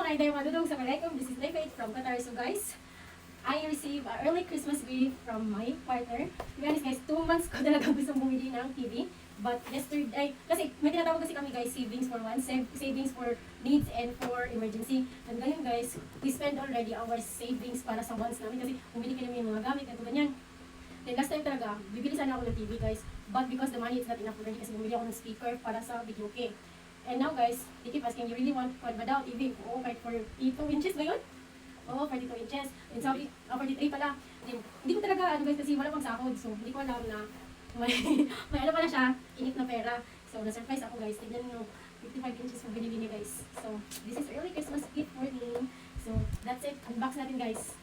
mga inday madudong sa Malaikum. This is Leifate from Qatar. So guys, I received an early Christmas gift from my partner. To be honest guys, 2 months ko talaga gustong bumili ng TV. But yesterday, kasi may tinatawag kasi kami guys, savings for one, savings for needs and for emergency. And ngayon guys, we spend already our savings para sa wants namin kasi bumili kami ng mga gamit, ito ganyan. Then last time talaga, bibili sana ako ng TV guys. But because the money is not enough already kasi bumili ako ng speaker para sa video okay. And now guys, they keep asking, you really want quad ba daw TV? Oo, kahit 42 inches ba yun? Oo, 42 inches. And sabi, 43 pala. Then, hindi ko talaga, ano guys, kasi wala pang sahod. So, hindi ko alam na may ano pala siya, init na pera. So, na-surprise ako guys. Tignan nyo, 55 inches yung binili niya guys. So, this is early Christmas gift for me. So, that's it. Unbox natin guys.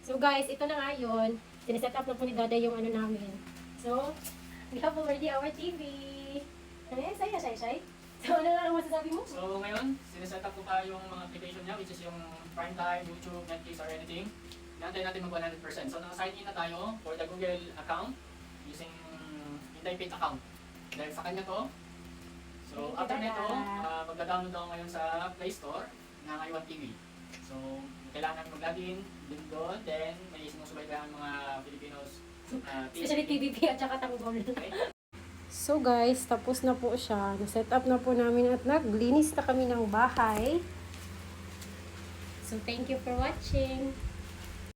So guys, ito na nga yun. Siniset up na po ni Dada yung ano namin. So, we have already our TV. Ano yan? Shy. So, ano nga ang masasabi mo? So ngayon, siniset up ko pa yung mga application niya, which is yung Prime Time, YouTube, Netflix, or anything. Inaantay natin mag 100%. So naka-sign in na tayo for the Google account using IndayPay account. Dahil sa kanya to. So after nito, magda-download ako ngayon sa Play Store ng iWant TV. So kailangan namin mag-login din doon, then may sinusubaybayan mga Filipinos. Especially TVP at saka tanggol. Okay. So guys, tapos na po siya. Na-set up na po namin at naglinis na kami ng bahay. So thank you for watching.